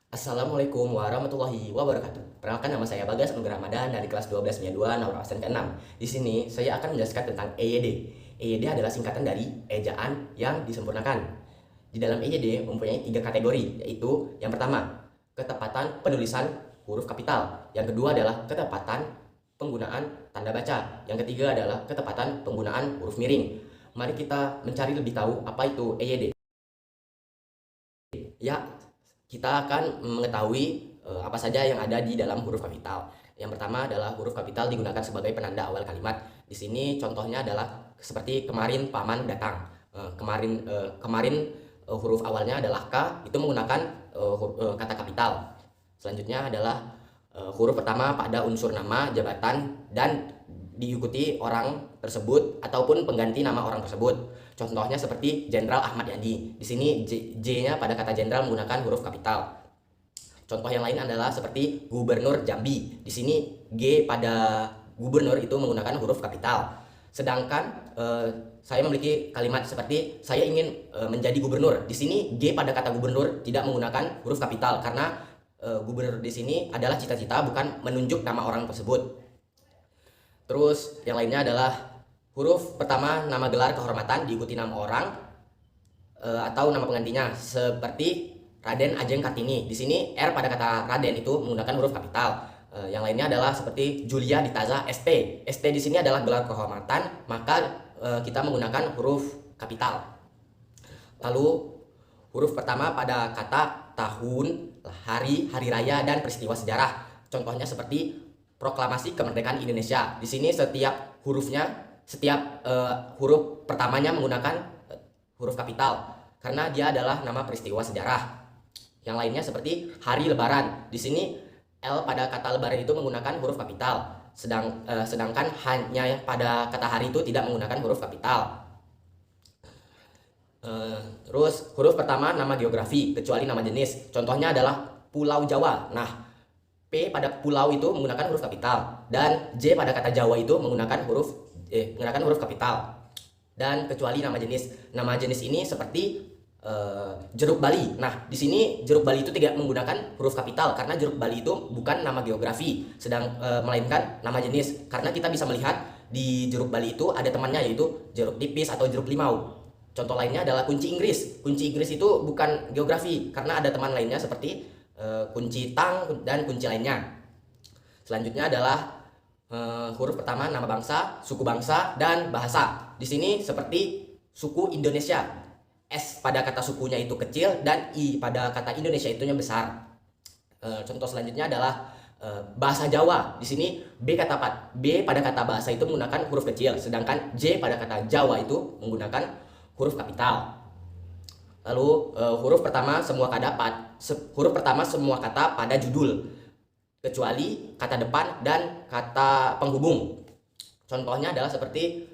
Assalamualaikum warahmatullahi wabarakatuh. Perkenalkan, nama saya Bagas Anugrah Ramadan dari kelas 12 MIA 2 nomor absen ke-6. Di sini saya akan menjelaskan tentang EYD. EYD adalah singkatan dari ejaan yang disempurnakan. Di dalam EYD mempunyai 3 kategori, yaitu yang pertama, ketepatan penulisan huruf kapital. Yang kedua adalah ketepatan penggunaan tanda baca. Yang ketiga adalah ketepatan penggunaan huruf miring. Mari kita mencari lebih tahu apa itu EYD. Ya, kita akan mengetahui apa saja yang ada di dalam huruf kapital. Yang pertama adalah huruf kapital digunakan sebagai penanda awal kalimat. Di sini contohnya adalah seperti kemarin paman datang. Kemarin huruf awalnya adalah K, itu menggunakan kata kapital. Selanjutnya adalah huruf pertama pada unsur nama, jabatan, dan diikuti orang tersebut ataupun pengganti nama orang tersebut. Contohnya seperti Jenderal Ahmad Yani. Di sini J-nya pada kata jenderal menggunakan huruf kapital. Contoh yang lain adalah seperti Gubernur Jambi. Di sini G pada gubernur itu menggunakan huruf kapital. Sedangkan saya memiliki kalimat seperti saya ingin menjadi gubernur. Di sini G pada kata gubernur tidak menggunakan huruf kapital karena gubernur di sini adalah cita-cita, bukan menunjuk nama orang tersebut. Terus yang lainnya adalah huruf pertama nama gelar kehormatan diikuti nama orang atau nama penggantinya seperti Raden Ajeng Kartini. Di sini R pada kata Raden itu menggunakan huruf kapital. Yang lainnya adalah seperti Julia Ditaza ST. ST di sini adalah gelar kehormatan, maka kita menggunakan huruf kapital. Lalu huruf pertama pada kata tahun, hari, hari raya, dan peristiwa sejarah. Contohnya seperti Proklamasi Kemerdekaan Indonesia. Di sini setiap huruf pertamanya menggunakan huruf kapital karena dia adalah nama peristiwa sejarah. Yang lainnya seperti hari lebaran. Di sini L pada kata lebaran itu menggunakan huruf kapital. Sedangkan hanya pada kata hari itu tidak menggunakan huruf kapital. Terus huruf pertama nama geografi kecuali nama jenis. Contohnya adalah Pulau Jawa. Nah, P pada pulau itu menggunakan huruf kapital dan J pada kata Jawa itu menggunakan huruf kapital. Dan kecuali nama jenis. Nama jenis ini seperti jeruk Bali. Nah, di sini jeruk Bali itu tidak menggunakan huruf kapital karena jeruk Bali itu bukan nama geografi, melainkan nama jenis. Karena kita bisa melihat di jeruk Bali itu ada temannya, yaitu jeruk nipis atau jeruk limau. Contoh lainnya adalah kunci Inggris. Kunci Inggris itu bukan geografi karena ada teman lainnya seperti kunci tang dan kunci lainnya. Selanjutnya adalah huruf pertama nama bangsa, suku bangsa, dan bahasa. Di sini seperti suku Indonesia. S pada kata sukunya itu kecil dan I pada kata Indonesia itunya besar. Contoh selanjutnya adalah bahasa Jawa. Di sini B pada kata bahasa itu menggunakan huruf kecil, sedangkan J pada kata Jawa itu menggunakan huruf kapital. Lalu huruf pertama semua kata pada judul kecuali kata depan dan kata penghubung. Contohnya adalah seperti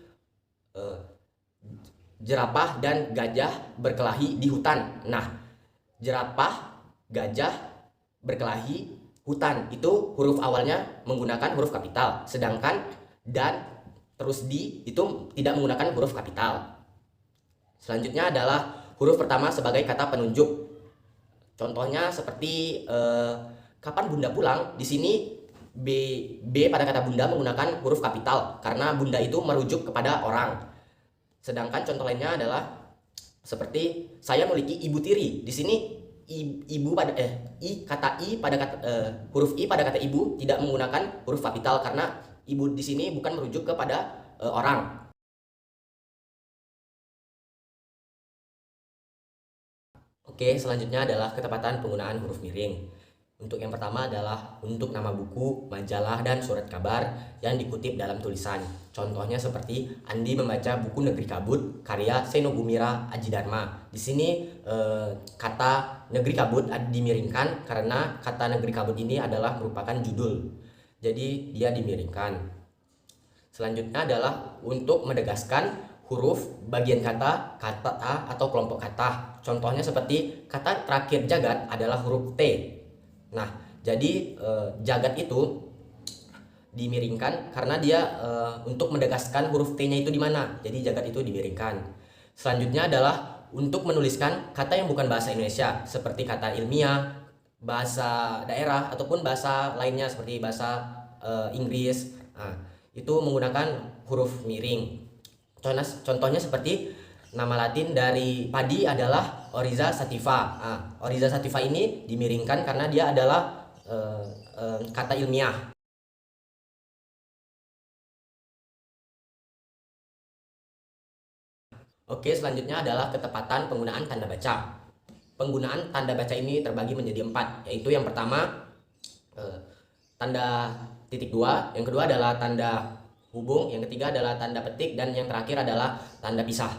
jerapah dan gajah berkelahi di hutan. Nah, jerapah, gajah, berkelahi, hutan itu huruf awalnya menggunakan huruf kapital, sedangkan dan terus di itu tidak menggunakan huruf kapital. Selanjutnya adalah huruf pertama sebagai kata penunjuk. Contohnya seperti kapan Bunda pulang? Di sini B pada kata Bunda menggunakan huruf kapital karena Bunda itu merujuk kepada orang. Sedangkan contoh lainnya adalah seperti saya memiliki ibu tiri. Di sini huruf I pada kata ibu tidak menggunakan huruf kapital karena ibu di sini bukan merujuk kepada orang. Oke, selanjutnya adalah ketepatan penggunaan huruf miring. Untuk yang pertama adalah untuk nama buku, majalah, dan surat kabar yang dikutip dalam tulisan. Contohnya seperti Andi membaca buku Negeri Kabut karya Seno Gumira Aji Dharma. Di sini kata Negeri Kabut dimiringkan karena kata Negeri Kabut ini adalah merupakan judul. Jadi dia dimiringkan. Selanjutnya adalah untuk menegaskan huruf bagian kata atau kelompok kata. Contohnya seperti kata terakhir jagat adalah huruf T. Nah, jadi jagat itu dimiringkan karena dia untuk menegaskan huruf T-nya itu di mana. Jadi jagat itu dimiringkan. Selanjutnya adalah untuk menuliskan kata yang bukan bahasa Indonesia seperti kata ilmiah, bahasa daerah ataupun bahasa lainnya seperti bahasa Inggris. Nah, itu menggunakan huruf miring. Contohnya seperti nama Latin dari padi adalah Oryza sativa. Nah, Oryza sativa ini dimiringkan karena dia adalah kata ilmiah. Oke, selanjutnya adalah ketepatan penggunaan tanda baca. Penggunaan tanda baca ini terbagi menjadi 4, yaitu yang pertama tanda titik 2, yang kedua adalah tanda hubung, yang ketiga adalah tanda petik, dan yang terakhir adalah tanda pisah.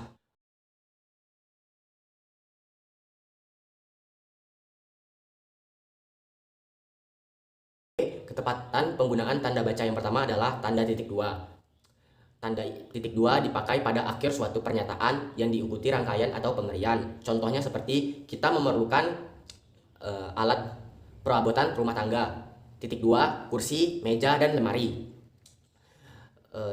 Ketepatan penggunaan tanda baca yang pertama adalah tanda titik 2. Tanda titik 2 dipakai pada akhir suatu pernyataan yang diikuti rangkaian atau pengerian. Contohnya seperti kita memerlukan alat perabotan rumah tangga. Titik 2, kursi, meja, dan lemari.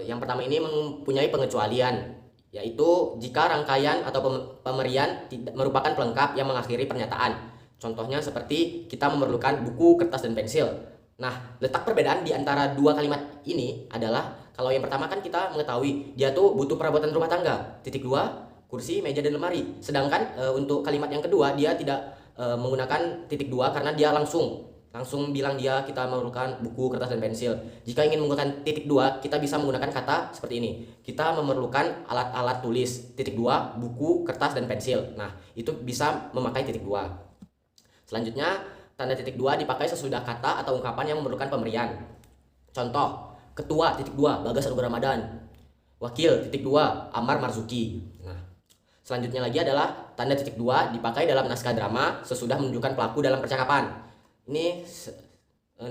Yang pertama ini mempunyai pengecualian, yaitu jika rangkaian atau pemerian merupakan pelengkap yang mengakhiri pernyataan. Contohnya seperti kita memerlukan buku, kertas, dan pensil. Nah, letak perbedaan di antara dua kalimat ini adalah kalau yang pertama kan kita mengetahui dia tuh butuh perabotan rumah tangga. Titik 2, kursi, meja, dan lemari. Sedangkan untuk kalimat yang kedua dia tidak menggunakan titik 2 karena dia langsung bilang dia kita memerlukan buku, kertas, dan pensil. Jika ingin menggunakan titik 2, kita bisa menggunakan kata seperti ini. Kita memerlukan alat-alat tulis. Titik 2, buku, kertas, dan pensil. Nah, itu bisa memakai titik 2. Selanjutnya, tanda titik 2 dipakai sesudah kata atau ungkapan yang memerlukan pemberian. Contoh, ketua titik 2, Bagas Aruga Ramadan. Wakil titik 2, Ammar Marzuki. Nah, selanjutnya lagi adalah tanda titik 2 dipakai dalam naskah drama sesudah menunjukkan pelaku dalam percakapan. Ini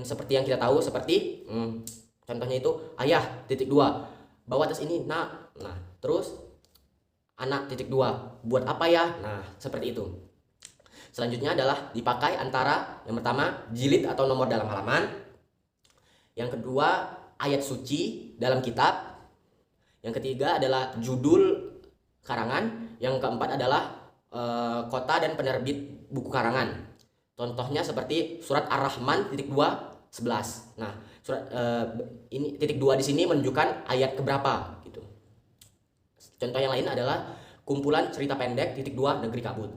seperti yang kita tahu, seperti contohnya itu ayah titik 2, bawa tas ini nak. Nah, terus anak titik 2, buat apa ya? Nah, seperti itu. Selanjutnya adalah dipakai antara yang pertama jilid atau nomor dalam halaman, yang kedua ayat suci dalam kitab, yang ketiga adalah judul karangan, yang keempat adalah kota dan penerbit buku karangan. Contohnya seperti surat Ar-Rahman titik 2 11. Nah, surat ini titik 2 di sini menunjukkan ayat keberapa gitu. Contoh yang lain adalah kumpulan cerita pendek titik 2 Negeri Kabut.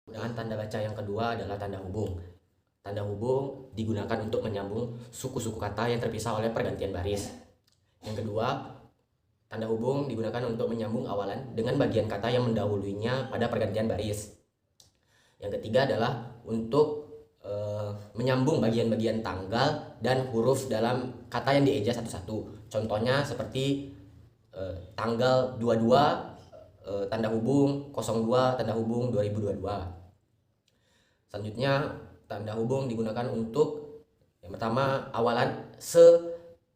Dan tanda baca yang kedua adalah tanda hubung. Tanda hubung digunakan untuk menyambung suku-suku kata yang terpisah oleh pergantian baris. Yang kedua, tanda hubung digunakan untuk menyambung awalan dengan bagian kata yang mendahuluinya pada pergantian baris. Yang ketiga adalah untuk menyambung bagian-bagian tanggal dan huruf dalam kata yang dieja satu-satu. Contohnya seperti tanggal 22 tanda hubung 02 tanda hubung 2022. Selanjutnya, tanda hubung digunakan untuk yang pertama awalan se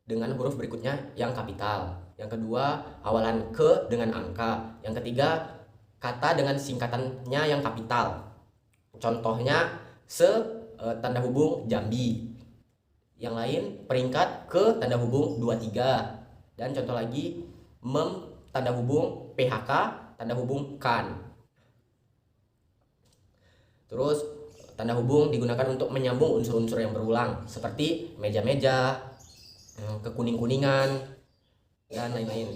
dengan huruf berikutnya yang kapital. Yang kedua, awalan ke dengan angka. Yang ketiga, kata dengan singkatannya yang kapital. Contohnya tanda hubung Jambi. Yang lain peringkat ke tanda hubung 23. Dan contoh lagi tanda hubung PHK tanda hubung kan. Terus tanda hubung digunakan untuk menyambung unsur-unsur yang berulang seperti meja-meja, kekuning-kuningan, dan lain-lain.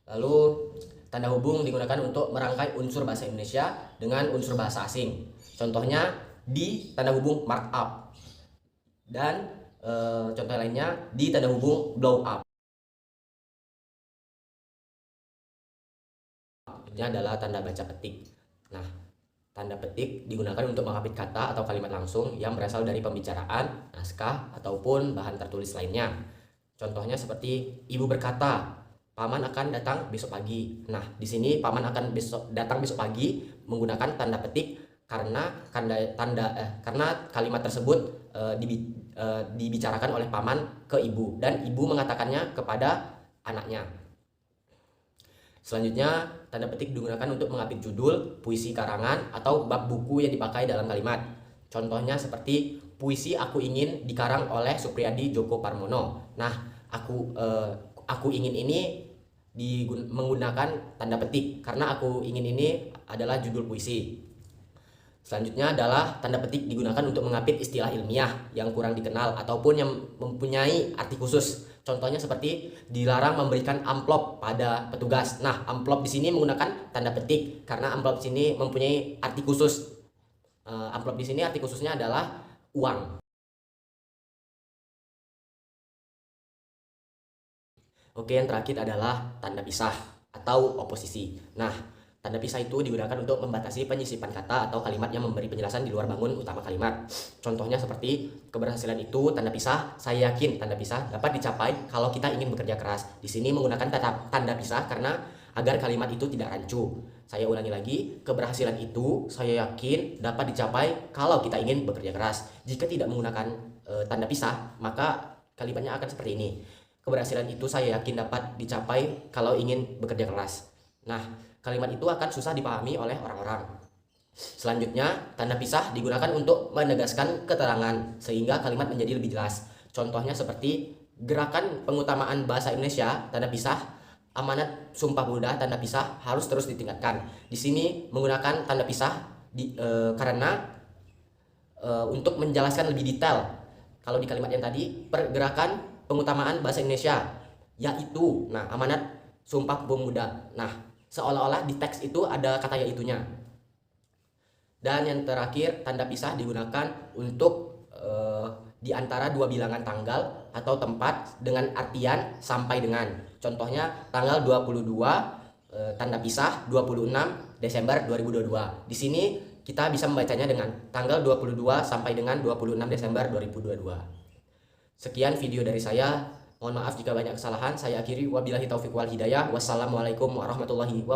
Lalu tanda hubung digunakan untuk merangkai unsur bahasa Indonesia dengan unsur bahasa asing. Contohnya di tanda hubung markup, dan contoh lainnya di tanda hubung blow up. Ini adalah tanda baca petik. Nah, tanda petik digunakan untuk mengapit kata atau kalimat langsung yang berasal dari pembicaraan, naskah, ataupun bahan tertulis lainnya. Contohnya seperti ibu berkata, paman akan datang besok pagi. Nah, di sini paman akan datang besok pagi menggunakan tanda petik karena kalimat tersebut dibicarakan oleh paman ke ibu dan ibu mengatakannya kepada anaknya. Selanjutnya, tanda petik digunakan untuk mengapit judul, puisi karangan, atau bab buku yang dipakai dalam kalimat. Contohnya seperti puisi Aku Ingin dikarang oleh Supriyadi Djoko Parmono. Nah, aku ingin ini menggunakan tanda petik karena aku ingin ini adalah judul puisi. Selanjutnya adalah tanda petik digunakan untuk mengapit istilah ilmiah yang kurang dikenal ataupun yang mempunyai arti khusus. Contohnya seperti dilarang memberikan amplop pada petugas. Nah, amplop di sini menggunakan tanda petik karena amplop di sini mempunyai arti khusus. Amplop di sini arti khususnya adalah uang. Oke, yang terakhir adalah tanda pisah atau oposisi. Nah, tanda pisah itu digunakan untuk membatasi penyisipan kata atau kalimat yang memberi penjelasan di luar bangun utama kalimat. Contohnya seperti keberhasilan itu tanda pisah, saya yakin tanda pisah dapat dicapai kalau kita ingin bekerja keras. Di sini menggunakan tanda pisah karena agar kalimat itu tidak rancu. Saya ulangi lagi, keberhasilan itu saya yakin dapat dicapai kalau kita ingin bekerja keras. Jika tidak menggunakan tanda pisah, maka kalimatnya akan seperti ini. Keberhasilan itu saya yakin dapat dicapai kalau ingin bekerja keras. Nah, kalimat itu akan susah dipahami oleh orang-orang. Selanjutnya, tanda pisah digunakan untuk menegaskan keterangan sehingga kalimat menjadi lebih jelas. Contohnya seperti gerakan pengutamaan bahasa Indonesia, tanda pisah, amanat Sumpah Pemuda, tanda pisah harus terus ditingkatkan. Di sini menggunakan tanda pisah karena untuk menjelaskan lebih detail. Kalau di kalimat yang tadi, pergerakan pengutamaan bahasa Indonesia, yaitu, nah, amanat Sumpah Pemuda. Nah, seolah-olah di teks itu ada kata yaitunya. Dan yang terakhir, tanda pisah digunakan untuk di antara dua bilangan tanggal atau tempat dengan artian sampai dengan. Contohnya tanggal 22 tanda pisah 26 Desember 2022. Di sini kita bisa membacanya dengan tanggal 22 sampai dengan 26 Desember 2022. Sekian video dari saya. Mohon maaf jika banyak kesalahan. Saya akhiri, wabillahi taufiq wal hidayah. Wassalamualaikum warahmatullahi wabarakatuh.